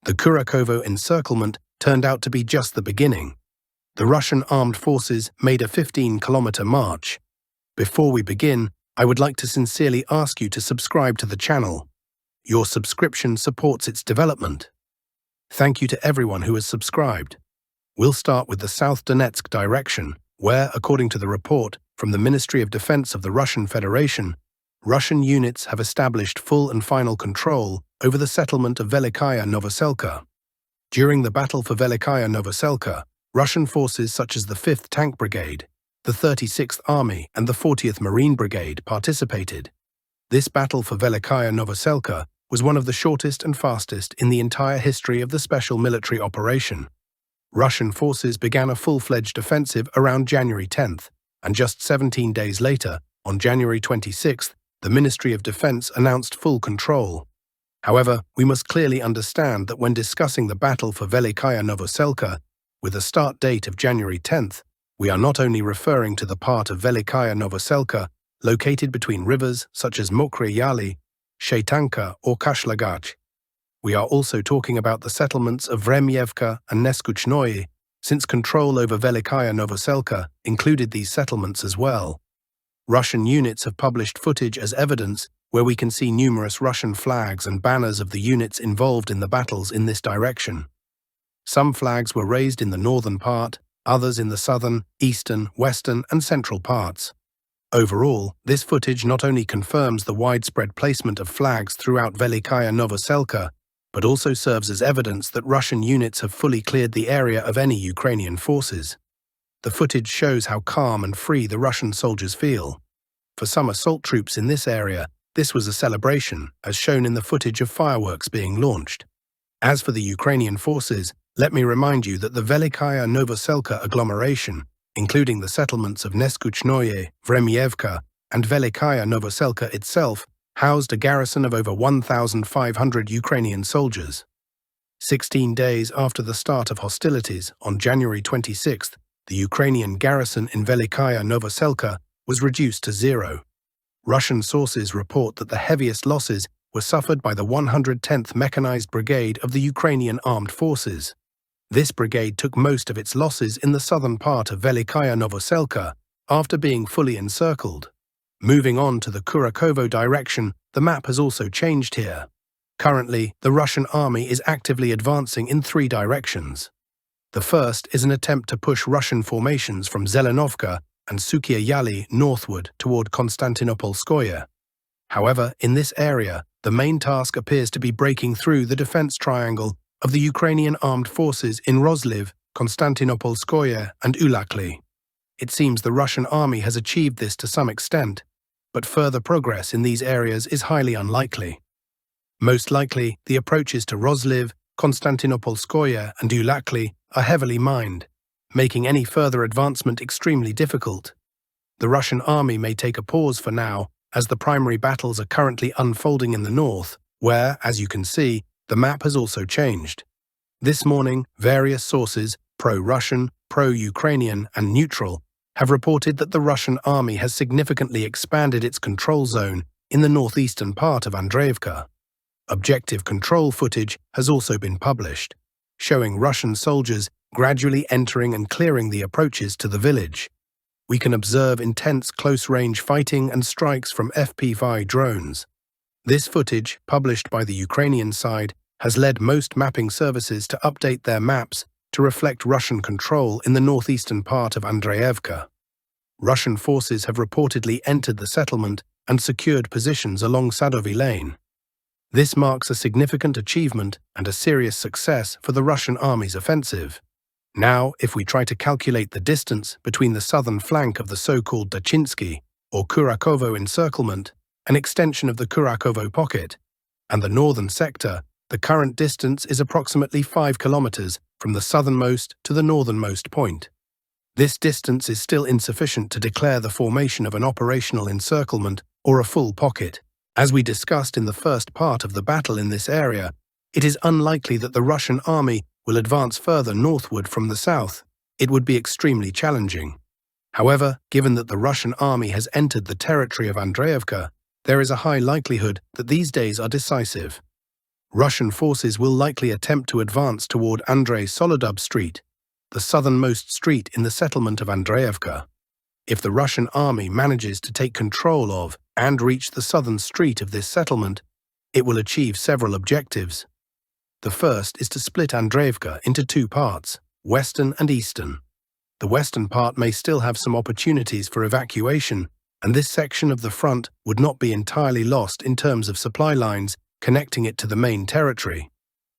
The Kurakhovo encirclement turned out to be just the beginning. The Russian armed forces made a 15-kilometer march. Before we begin, I would like to sincerely ask you to subscribe to the channel. Your subscription supports its development. Thank you to everyone who has subscribed. We'll start with the South Donetsk direction, where, according to the report from the Ministry of Defense of the Russian Federation, Russian units have established full and final control over the settlement of Velyka Novosilka. During the battle for Velyka Novosilka, Russian forces such as the 5th Tank Brigade, the 36th Army and the 40th Marine Brigade participated. This battle for Velyka Novosilka was one of the shortest and fastest in the entire history of the special military operation. Russian forces began a full-fledged offensive around January 10th, and just 17 days later, on January 26th, the Ministry of Defense announced full control. However, we must clearly understand that when discussing the battle for Velyka Novosilka, with a start date of January 10th, we are not only referring to the part of Velyka Novosilka located between rivers such as Mokre Yali, Shaytanka or Kashlagach. We are also talking about the settlements of Vremyevka and Neskuchnoye, since control over Velyka Novosilka included these settlements as well. Russian units have published footage as evidence where we can see numerous Russian flags and banners of the units involved in the battles in this direction. Some flags were raised in the northern part, others in the southern, eastern, western and central parts. Overall, this footage not only confirms the widespread placement of flags throughout Velyka Novosilka, but also serves as evidence that Russian units have fully cleared the area of any Ukrainian forces. The footage shows how calm and free the Russian soldiers feel. For some assault troops in this area, this was a celebration, as shown in the footage of fireworks being launched. As for the Ukrainian forces, let me remind you that the Velyka Novosilka agglomeration, including the settlements of Neskuchnoye, Vremyevka, and Velyka Novosilka itself, housed a garrison of over 1,500 Ukrainian soldiers. 16 days after the start of hostilities, on January 26th, the Ukrainian garrison in Velyka Novosilka was reduced to 0. Russian sources report that the heaviest losses were suffered by the 110th Mechanized Brigade of the Ukrainian Armed Forces. This brigade took most of its losses in the southern part of Velyka Novosilka after being fully encircled. Moving on to the Kurakhovo direction, the map has also changed here. Currently, the Russian army is actively advancing in 3 directions. The first is an attempt to push Russian formations from Zelenovka and Sukhia Yali northward toward Konstantinopolskoye. However, in this area, the main task appears to be breaking through the defense triangle of the Ukrainian armed forces in Rozliv, Konstantinopolskoye and Ulakli. It seems the Russian army has achieved this to some extent, but further progress in these areas is highly unlikely. Most likely, the approaches to Rozliv, Konstantinopolskoye and Ulakli are heavily mined, making any further advancement extremely difficult. The Russian army may take a pause for now, as the primary battles are currently unfolding in the north, where, as you can see, the map has also changed. This morning, various sources, pro-Russian, pro-Ukrainian and neutral, have reported that the Russian army has significantly expanded its control zone in the northeastern part of Andriivka. Objective control footage has also been published, showing Russian soldiers gradually entering and clearing the approaches to the village. We can observe intense close-range fighting and strikes from FPV drones. This footage, published by the Ukrainian side, has led most mapping services to update their maps to reflect Russian control in the northeastern part of Andriivka. Russian forces have reportedly entered the settlement and secured positions along Sadovy Lane. This marks a significant achievement and a serious success for the Russian army's offensive. Now, if we try to calculate the distance between the southern flank of the so-called Dachinsky or Kurakhovo encirclement, an extension of the Kurakhovo pocket, and the northern sector, the current distance is approximately 5 kilometers from the southernmost to the northernmost point. This distance is still insufficient to declare the formation of an operational encirclement or a full pocket. As we discussed in the first part of the battle in this area, it is unlikely that the Russian army will advance further northward from the south. It would be extremely challenging. However, given that the Russian army has entered the territory of Andriivka, there is a high likelihood that these days are decisive. Russian forces will likely attempt to advance toward Andrei Solodub Street, the southernmost street in the settlement of Andriivka. If the Russian army manages to take control of and reach the southern street of this settlement, it will achieve several objectives. The first is to split Andriivka into two parts, western and eastern. The western part may still have some opportunities for evacuation, and this section of the front would not be entirely lost in terms of supply lines connecting it to the main territory.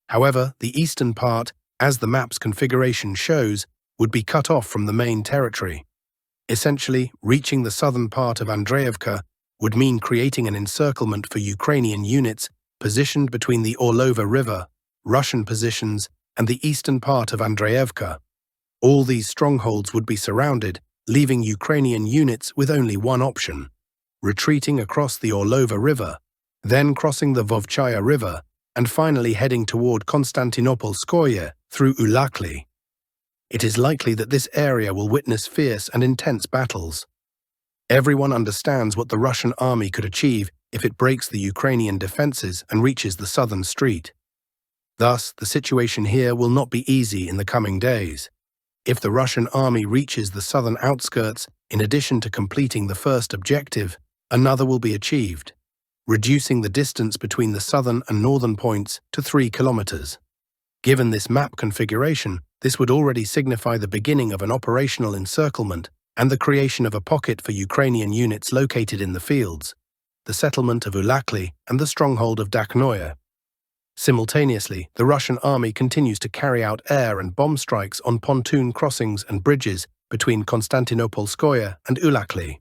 However, the eastern part, as the map's configuration shows, would be cut off from the main territory. Essentially, reaching the southern part of Andriivka would mean creating an encirclement for Ukrainian units positioned between the Orlova River, Russian positions, and the eastern part of Andriivka. All these strongholds would be surrounded, leaving Ukrainian units with only one option: retreating across the Orlova River, then crossing the Vovchaya River, and finally heading toward Konstantinopolskoye through Ulakli. It is likely that this area will witness fierce and intense battles. Everyone understands what the Russian army could achieve if it breaks the Ukrainian defenses and reaches the southern street. Thus, the situation here will not be easy in the coming days. If the Russian army reaches the southern outskirts, in addition to completing the first objective, another will be achieved, reducing the distance between the southern and northern points to 3 kilometers. Given this map configuration, this would already signify the beginning of an operational encirclement and the creation of a pocket for Ukrainian units located in the fields, the settlement of Ulakli and the stronghold of Dakhnoye. Simultaneously, the Russian army continues to carry out air and bomb strikes on pontoon crossings and bridges between Konstantinopolskoye and Ulakli.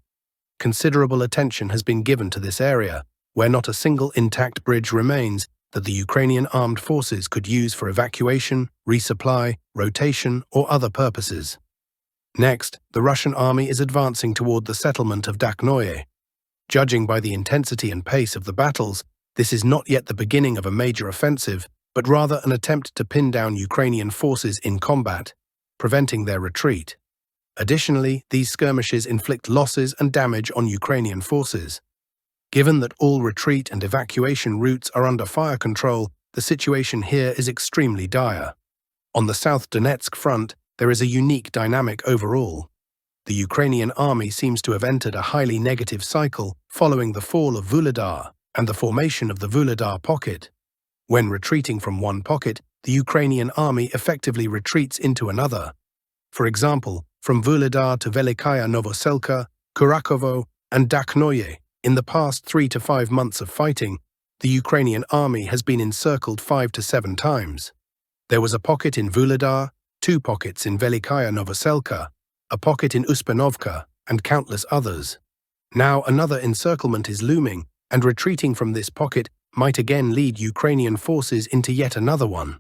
Considerable attention has been given to this area, where not a single intact bridge remains that the Ukrainian armed forces could use for evacuation, resupply, rotation, or other purposes. Next, the Russian army is advancing toward the settlement of Dakhnoye. Judging by the intensity and pace of the battles, this is not yet the beginning of a major offensive, but rather an attempt to pin down Ukrainian forces in combat, preventing their retreat. Additionally, these skirmishes inflict losses and damage on Ukrainian forces. Given that all retreat and evacuation routes are under fire control, the situation here is extremely dire. On the South Donetsk front, there is a unique dynamic overall. The Ukrainian army seems to have entered a highly negative cycle following the fall of Vuhledar and the formation of the Vuhledar pocket. When retreating from one pocket, the Ukrainian army effectively retreats into another. For example, from Vuhledar to Velyka, Novosilka, Kurakhovo, and Dakhnoye, in the past 3 to 5 months of fighting, the Ukrainian army has been encircled 5 to 7 times. There was a pocket in Vuhledar, 2 pockets in Velyka, Novosilka, a pocket in Uspanovka, and countless others. Now another encirclement is looming, and retreating from this pocket might again lead Ukrainian forces into yet another one.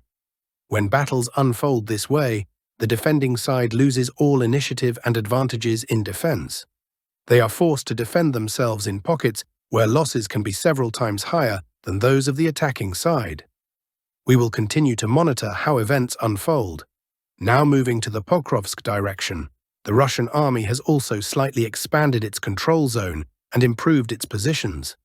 When battles unfold this way, the defending side loses all initiative and advantages in defense. They are forced to defend themselves in pockets where losses can be several times higher than those of the attacking side. We will continue to monitor how events unfold. Now moving to the Pokrovsk direction, the Russian army has also slightly expanded its control zone and improved its positions.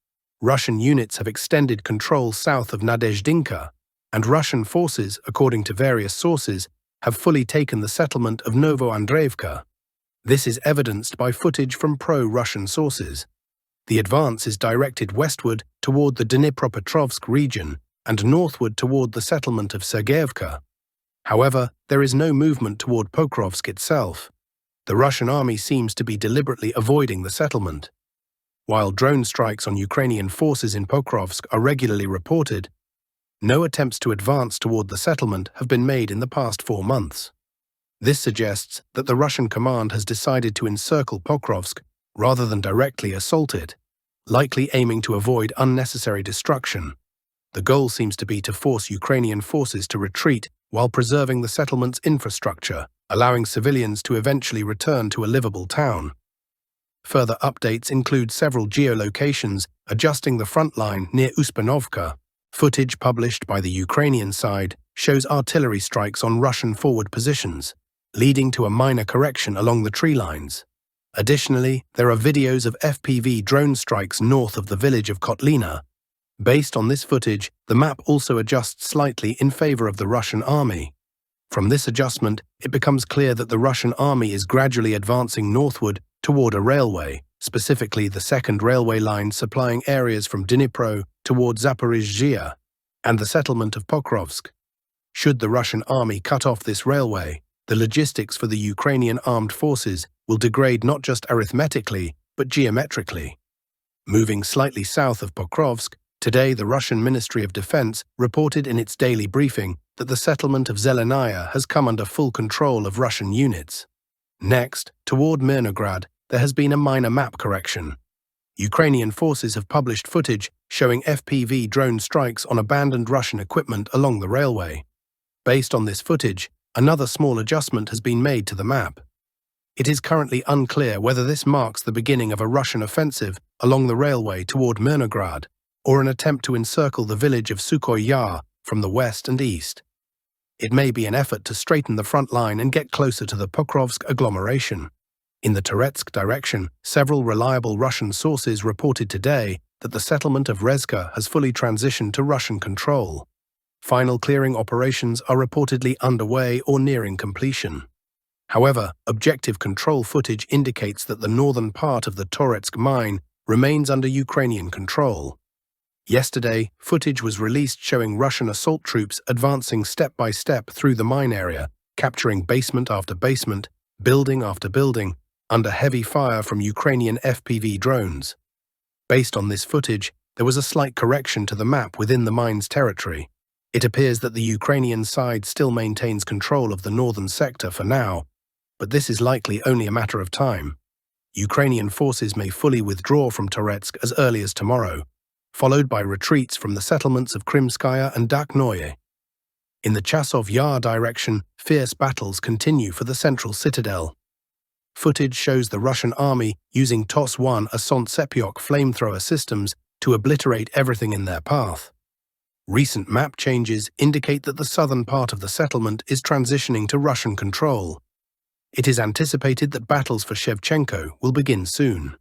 Russian units have extended control south of Nadezhdinka, and Russian forces, according to various sources, have fully taken the settlement of Novoandreevka. This is evidenced by footage from pro-Russian sources. The advance is directed westward toward the Dnipropetrovsk region and northward toward the settlement of Sergeyevka. However, there is no movement toward Pokrovsk itself. The Russian army seems to be deliberately avoiding the settlement. While drone strikes on Ukrainian forces in Pokrovsk are regularly reported, no attempts to advance toward the settlement have been made in the past 4 months. This suggests that the Russian command has decided to encircle Pokrovsk rather than directly assault it, likely aiming to avoid unnecessary destruction. The goal seems to be to force Ukrainian forces to retreat while preserving the settlement's infrastructure, allowing civilians to eventually return to a livable town. Further updates include several geolocations adjusting the front line near Uspanovka. Footage published by the Ukrainian side shows artillery strikes on Russian forward positions, leading to a minor correction along the tree lines. Additionally, there are videos of FPV drone strikes north of the village of Kotlina. Based on this footage, the map also adjusts slightly in favor of the Russian army. From this adjustment, it becomes clear that the Russian army is gradually advancing northward toward a railway, specifically the second railway line supplying areas from Dnipro toward Zaporizhzhia and the settlement of Pokrovsk. Should the Russian army cut off this railway, the logistics for the Ukrainian armed forces will degrade not just arithmetically, but geometrically. Moving slightly south of Pokrovsk, today the Russian Ministry of Defense reported in its daily briefing that the settlement of Zelenaya has come under full control of Russian units. Next, toward Mirnograd, there has been a minor map correction. Ukrainian forces have published footage showing FPV drone strikes on abandoned Russian equipment along the railway. Based on this footage, another small adjustment has been made to the map. It is currently unclear whether this marks the beginning of a Russian offensive along the railway toward Mirnograd, or an attempt to encircle the village of Chasov Yar from the west and east. It may be an effort to straighten the front line and get closer to the Pokrovsk agglomeration. In the Toretsk direction, several reliable Russian sources reported today that the settlement of Rezka has fully transitioned to Russian control. Final clearing operations are reportedly underway or nearing completion. However, objective control footage indicates that the northern part of the Toretsk mine remains under Ukrainian control. Yesterday, footage was released showing Russian assault troops advancing step by step through the mine area, capturing basement after basement, building after building, under heavy fire from Ukrainian FPV drones. Based on this footage, there was a slight correction to the map within the mine's territory. It appears that the Ukrainian side still maintains control of the northern sector for now, but this is likely only a matter of time. Ukrainian forces may fully withdraw from Toretsk as early as tomorrow, followed by retreats from the settlements of Krimskaya and Dakhnoye. In the Chasov Yar direction, fierce battles continue for the central citadel. Footage shows the Russian army using TOS-1 Asont-Sepyok flamethrower systems to obliterate everything in their path. Recent map changes indicate that the southern part of the settlement is transitioning to Russian control. It is anticipated that battles for Shevchenko will begin soon.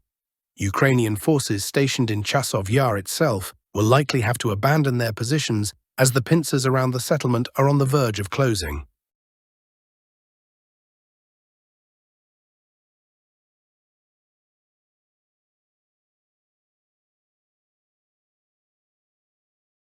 Ukrainian forces stationed in Chasov Yar itself will likely have to abandon their positions as the pincers around the settlement are on the verge of closing.